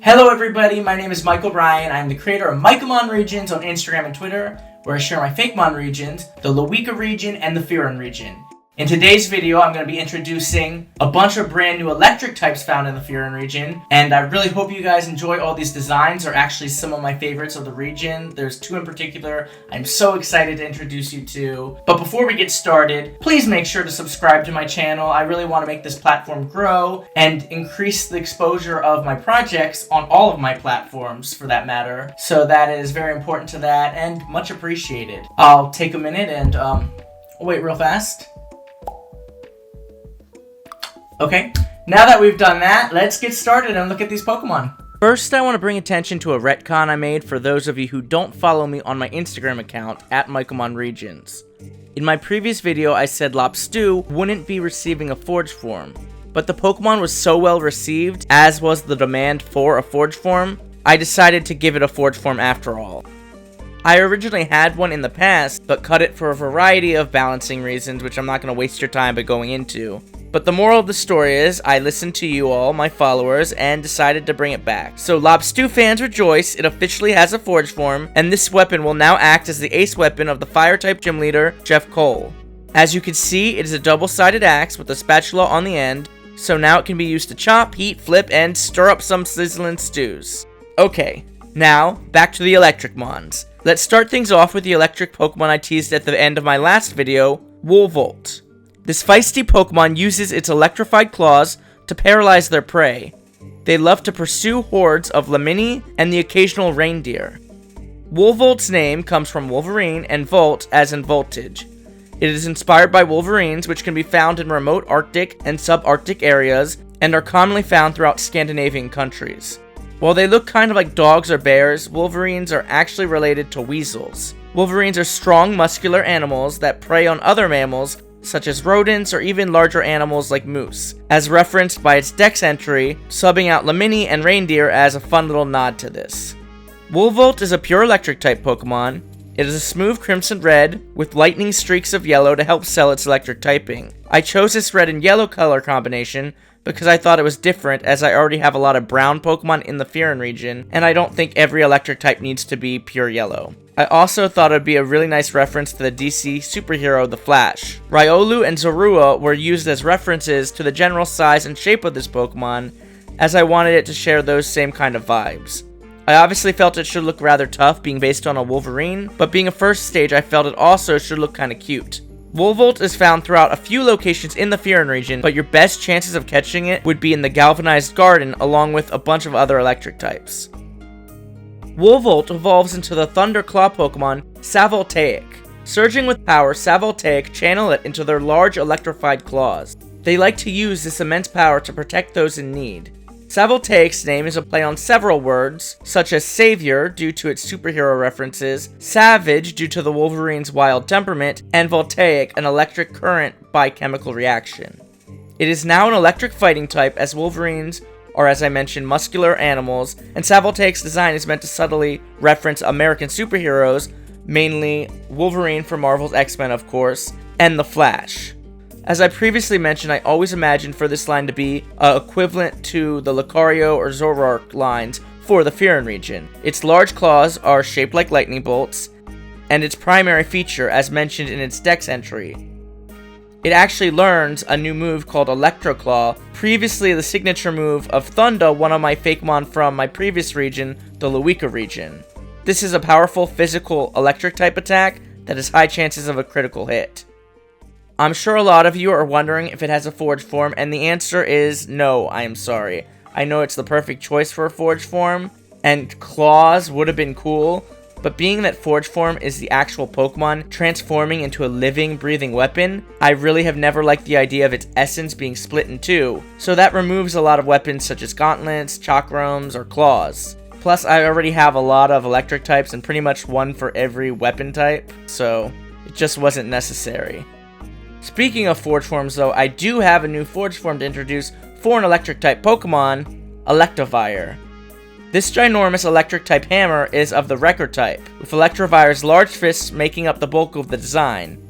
Hello everybody, my name is Michael Bryan. I'm the creator of Pokémon regions on Instagram and Twitter, where I share my Fakemon regions, the Loika region, and the Fyrún region. In today's video, I'm going to be introducing a bunch of brand new electric types found in the Fyrún region, and I really hope you guys enjoy all these designs. They're actually some of my favorites of the region. There's two in particular I'm so excited to introduce you to. But before we get started, please make sure to subscribe to my channel. I really want to make this platform grow and increase the exposure of my projects on all of my platforms, for that matter. So that is very important to that and much appreciated. I'll take a minute and wait real fast. Okay, now that we've done that, let's get started and look at these Pokemon. First, I want to bring attention to a retcon I made for those of you who don't follow me on my Instagram account, @MikemonRegions. In my previous video, I said Lopstu wouldn't be receiving a Forge form, but the Pokemon was so well received, as was the demand for a Forge form, I decided to give it a Forge form after all. I originally had one in the past, but cut it for a variety of balancing reasons, which I'm not going to waste your time by going into. But the moral of the story is, I listened to you all, my followers, and decided to bring it back. So Lopstu fans rejoice, it officially has a Forge form, and this weapon will now act as the ace weapon of the Fire-type gym leader, Jeff Cole. As you can see, it is a double-sided axe with a spatula on the end, so now it can be used to chop, heat, flip, and stir up some sizzling stews. Okay, now, back to the electric mons. Let's start things off with the electric Pokemon I teased at the end of my last video, Woolvolt. This feisty Pokemon uses its electrified claws to paralyze their prey. They love to pursue hordes of Lamini and the occasional reindeer. Woolvolt's name comes from Wolverine and Volt as in voltage. It is inspired by Wolverines, which can be found in remote Arctic and subarctic areas and are commonly found throughout Scandinavian countries. While they look kind of like dogs or bears, Wolverines are actually related to weasels. Wolverines are strong, muscular animals that prey on other mammals, such as rodents or even larger animals like moose, as referenced by its dex entry, subbing out Lamini and reindeer as a fun little nod to this. Woolvolt is a pure electric type Pokemon. It is a smooth crimson red with lightning streaks of yellow to help sell its electric typing. I chose this red and yellow color combination because I thought it was different, as I already have a lot of brown Pokemon in the Fyrún region, and I don't think every electric type needs to be pure yellow. I also thought it would be a really nice reference to the DC superhero The Flash. Riolu and Zorua were used as references to the general size and shape of this Pokemon, as I wanted it to share those same kind of vibes. I obviously felt it should look rather tough, being based on a Wolverine, but being a first stage, I felt it also should look kinda cute. Woolvolt is found throughout a few locations in the Fyrún region, but your best chances of catching it would be in the Galvanized Garden, along with a bunch of other electric types. Woolvolt evolves into the Thunderclaw Pokemon, Savoltaic. Surging with power, Savoltaic channel it into their large electrified claws. They like to use this immense power to protect those in need. Savoltaic's name is a play on several words, such as Savior due to its superhero references, Savage due to the Wolverine's wild temperament, and Voltaic, an electric current by chemical reaction. It is now an electric fighting type, as Wolverines are, as I mentioned, muscular animals, and Savoltaic's design is meant to subtly reference American superheroes, mainly Wolverine from Marvel's X-Men of course, and The Flash. As I previously mentioned, I always imagined for this line to be equivalent to the Lucario or Zoroark lines for the Fyrún region. Its large claws are shaped like lightning bolts, and its primary feature, as mentioned in its dex entry. It actually learns a new move called Electroclaw, previously the signature move of Thunda, one of my Fakemon from my previous region, the Loika region. This is a powerful physical electric type attack that has high chances of a critical hit. I'm sure a lot of you are wondering if it has a Forge form, and the answer is no, I am sorry. I know it's the perfect choice for a Forge form, and Claws would have been cool, but being that Forge form is the actual Pokemon transforming into a living, breathing weapon, I really have never liked the idea of its essence being split in two, so that removes a lot of weapons such as gauntlets, chakrams, or claws. Plus, I already have a lot of electric types and pretty much one for every weapon type, so it just wasn't necessary. Speaking of Forge forms though, I do have a new Forge form to introduce for an electric type Pokemon, Electivire. This ginormous electric type hammer is of the Wrecker type, with Electivire's large fists making up the bulk of the design.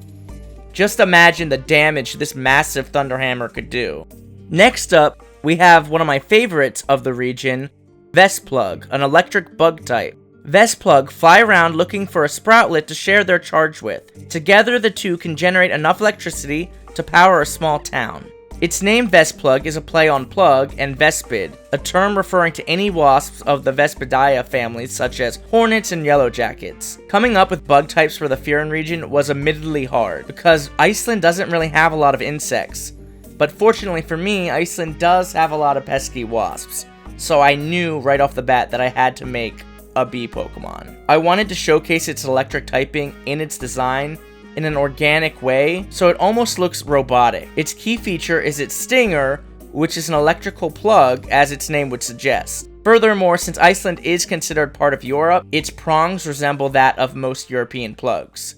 Just imagine the damage this massive Thunder Hammer could do. Next up, we have one of my favorites of the region, Vesplug, an electric bug type. Vesplug fly around looking for a Sproutlet to share their charge with. Together, the two can generate enough electricity to power a small town. Its name Vesplug is a play on plug and Vespid, a term referring to any wasps of the Vespidae families such as hornets and yellowjackets. Coming up with bug types for the Fyrún region was admittedly hard, because Iceland doesn't really have a lot of insects. But fortunately for me, Iceland does have a lot of pesky wasps, so I knew right off the bat that I had to make a bee Pokemon. I wanted to showcase its electric typing in its design in an organic way, so it almost looks robotic. Its key feature is its stinger, which is an electrical plug, as its name would suggest. Furthermore, since Iceland is considered part of Europe, its prongs resemble that of most European plugs.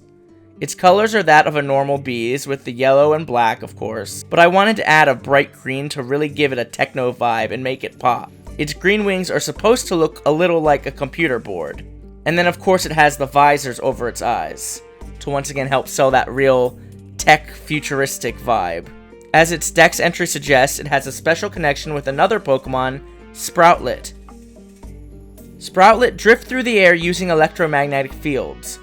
Its colors are that of a normal bee's, with the yellow and black, of course, but I wanted to add a bright green to really give it a techno vibe and make it pop. Its green wings are supposed to look a little like a computer board. And then of course it has the visors over its eyes, to once again help sell that real tech futuristic vibe. As its dex entry suggests, it has a special connection with another Pokemon, Sproutlet. Sproutlet drift through the air using electromagnetic fields.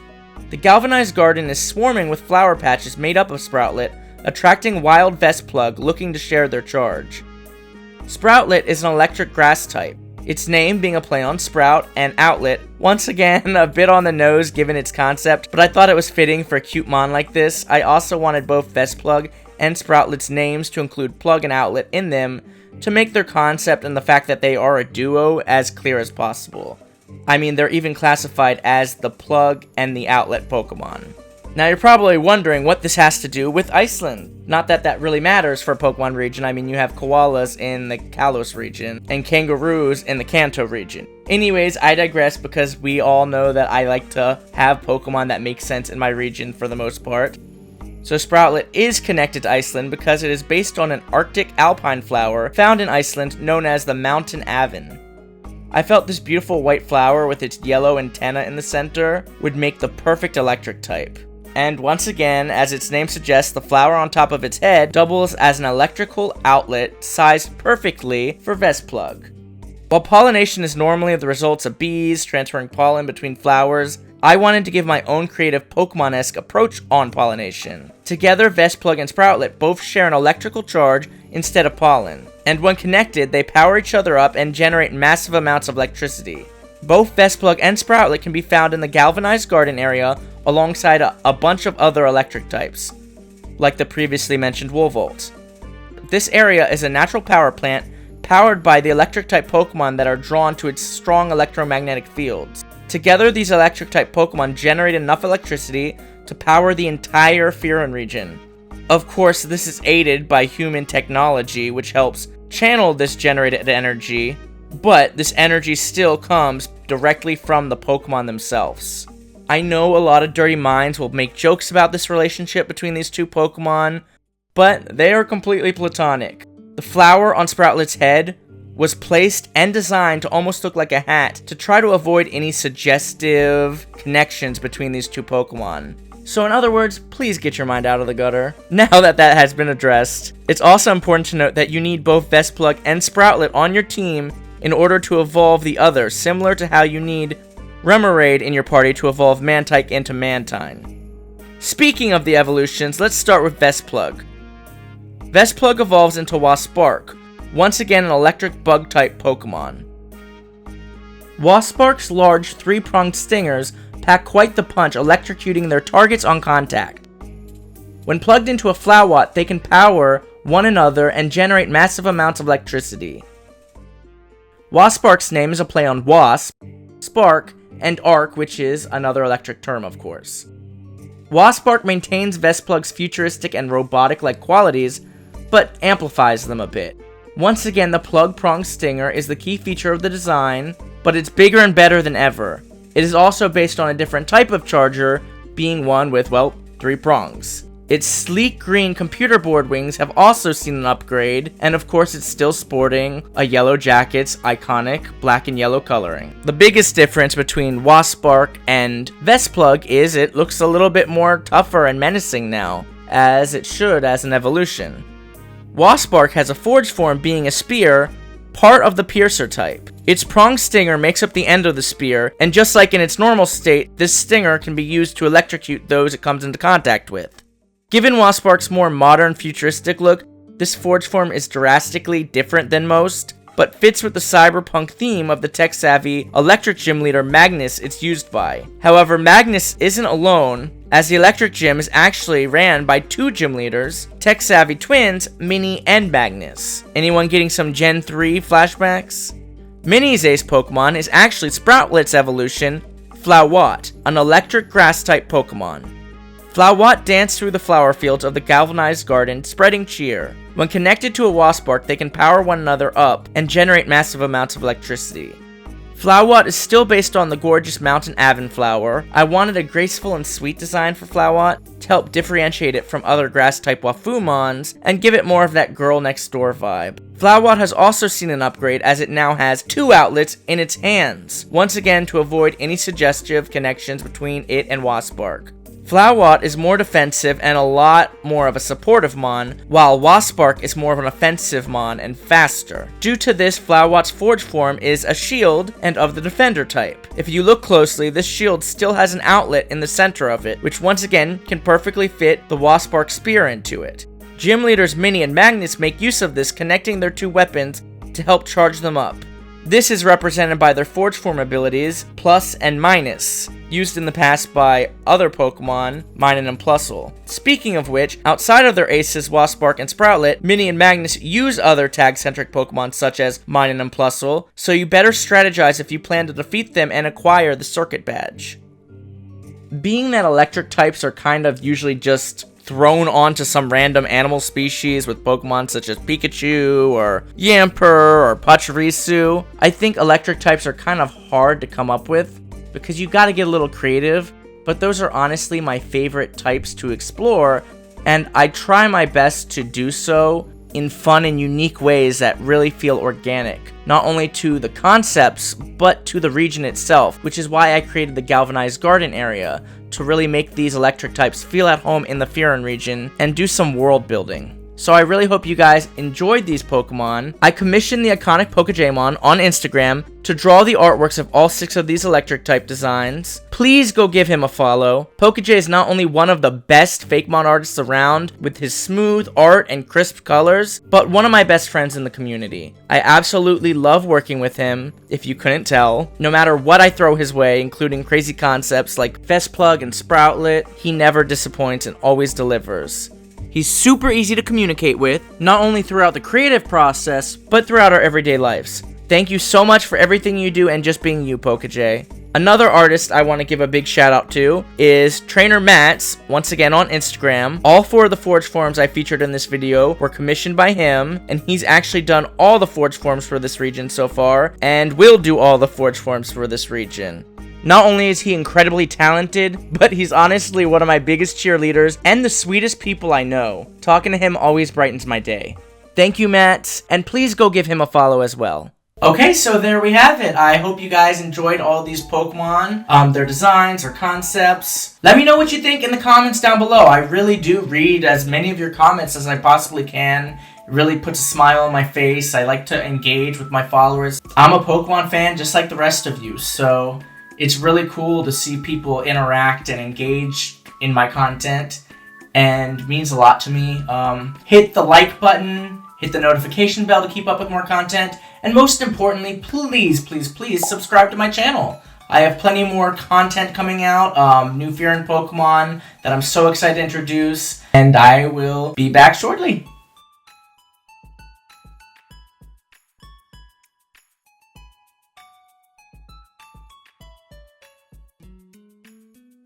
The galvanized garden is swarming with flower patches made up of Sproutlet, attracting wild Vesplug looking to share their charge. Sproutlet is an electric grass type, its name being a play on sprout and outlet. Once again, a bit on the nose given its concept, but I thought it was fitting for a cute mon like this. I also wanted both Vesplug and Sproutlet's names to include plug and outlet in them to make their concept and the fact that they are a duo as clear as possible. I mean, they're even classified as the plug and the outlet Pokemon. Now you're probably wondering what this has to do with Iceland. Not that that really matters for a Pokemon region. I mean, you have koalas in the Kalos region and kangaroos in the Kanto region. Anyways, I digress because we all know that I like to have Pokemon that make sense in my region for the most part. So Sproutlet is connected to Iceland because it is based on an Arctic alpine flower found in Iceland known as the Mountain Avon. I felt this beautiful white flower with its yellow antenna in the center would make the perfect electric type. And once again, as its name suggests, the flower on top of its head doubles as an electrical outlet sized perfectly for Vesplug. While pollination is normally the results of bees transferring pollen between flowers, I wanted to give my own creative Pokemon-esque approach on pollination. Together, Vesplug and Sproutlet both share an electrical charge instead of pollen, and when connected, they power each other up and generate massive amounts of electricity. Both Vesplug and Sproutlet can be found in the galvanized garden area alongside a bunch of other electric types, like the previously mentioned Woolvolt. This area is a natural power plant powered by the electric type Pokemon that are drawn to its strong electromagnetic fields. Together, these electric type Pokemon generate enough electricity to power the entire Fyrún region. Of course, this is aided by human technology, which helps channel this generated energy, but this energy still comes directly from the Pokemon themselves. I know a lot of dirty minds will make jokes about this relationship between these two Pokemon, but they are completely platonic. The flower on Sproutlet's head was placed and designed to almost look like a hat to try to avoid any suggestive connections between these two Pokemon. So in other words, please get your mind out of the gutter. Now that that has been addressed, it's also important to note that you need both Vesplug and Sproutlet on your team in order to evolve the other, similar to how you need Remoraid in your party to evolve Mantike into Mantine. Speaking of the evolutions, let's start with Vesplug. Vesplug evolves into Wasp Spark, once again an electric bug-type Pokemon. Wasp Spark's large 3-pronged stingers pack quite the punch, electrocuting their targets on contact. When plugged into a Flowat, they can power one another and generate massive amounts of electricity. Wasp Spark's name is a play on Wasp, Spark, and Arc, which is another electric term, of course. Wasp Spark maintains Vesplug's futuristic and robotic-like qualities, but amplifies them a bit. Once again, the plug-pronged stinger is the key feature of the design, but it's bigger and better than ever. It is also based on a different type of charger, being one with, well, 3 prongs. Its sleek green computer board wings have also seen an upgrade, and of course it's still sporting a yellow jacket's iconic black and yellow coloring. The biggest difference between Wasp Spark and Vesplug is it looks a little bit more tougher and menacing now, as it should as an evolution. Wasp Spark has a forge form being a spear, part of the piercer type. Its pronged stinger makes up the end of the spear, and just like in its normal state, this stinger can be used to electrocute those it comes into contact with. Given Wasp Spark's more modern, futuristic look, this forge form is drastically different than most, but fits with the cyberpunk theme of the tech-savvy electric gym leader Magnus it's used by. However, Magnus isn't alone, as the electric gym is actually ran by 2 gym leaders, tech-savvy twins, Minnie and Magnus. Anyone getting some Gen 3 flashbacks? Minnie's ace Pokemon is actually Sproutlet's evolution, Flowwatt, an electric grass-type Pokemon. Flowwatt dance through the flower fields of the galvanized garden, spreading cheer. When connected to a Wasp Spark, they can power one another up and generate massive amounts of electricity. Flowwatt is still based on the gorgeous Mountain Avon flower. I wanted a graceful and sweet design for Flowwatt to help differentiate it from other grass-type Wafumons and give it more of that girl next door vibe. Flowwatt has also seen an upgrade as it now has 2 outlets in its hands, once again to avoid any suggestive connections between it and Wasp Spark. Flowwatt is more defensive and a lot more of a supportive mon, while Wasp Spark is more of an offensive mon and faster. Due to this, Flowwatt's forge form is a shield and of the defender type. If you look closely, this shield still has an outlet in the center of it, which once again can perfectly fit the Wasp Spark spear into it. Gym leaders Minnie and Magnus make use of this, connecting their 2 weapons to help charge them up. This is represented by their forge form abilities, plus and minus, used in the past by other Pokemon, Minun and Plusle. Speaking of which, outside of their aces Wasp Spark and Sproutlet, Minnie and Magnus use other tag-centric Pokemon such as Minun and Plusle, so you better strategize if you plan to defeat them and acquire the Circuit Badge. Being that electric types are kind of usually just thrown onto some random animal species with Pokemon such as Pikachu or Yamper or Pachirisu, I think electric types are kind of hard to come up with because you gotta get a little creative, but those are honestly my favorite types to explore, and I try my best to do so in fun and unique ways that really feel organic, not only to the concepts, but to the region itself, which is why I created the Galvanized Garden area, to really make these electric types feel at home in the Fyrún region and do some world building. So I really hope you guys enjoyed these Pokemon. I commissioned the iconic Pokejamon on Instagram to draw the artworks of all 6 of these electric type designs. Please go give him a follow. Pokej is not only one of the best Fakemon artists around with his smooth art and crisp colors, but one of my best friends in the community. I absolutely love working with him, if you couldn't tell. No matter what I throw his way, including crazy concepts like Festplug and Sproutlet, he never disappoints and always delivers. He's super easy to communicate with, not only throughout the creative process, but throughout our everyday lives. Thank you so much for everything you do and just being you, Pokej. Another artist I want to give a big shout out to is Trainer Mats, once again on Instagram. All 4 of the forge forms I featured in this video were commissioned by him, and he's actually done all the forge forms for this region so far, and will do all the forge forms for this region. Not only is he incredibly talented, but he's honestly one of my biggest cheerleaders and the sweetest people I know. Talking to him always brightens my day. Thank you, Matt, and please go give him a follow as well. Okay, so there we have it. I hope you guys enjoyed all these Pokemon, their designs, their concepts. Let me know what you think in the comments down below. I really do read as many of your comments as I possibly can. It really puts a smile on my face. I like to engage with my followers. I'm a Pokemon fan just like the rest of you, so it's really cool to see people interact and engage in my content, and means a lot to me. Hit the like button, hit the notification bell to keep up with more content, and most importantly, please, please, please subscribe to my channel. I have plenty more content coming out, new Fyrún Pokemon that I'm so excited to introduce, and I will be back shortly.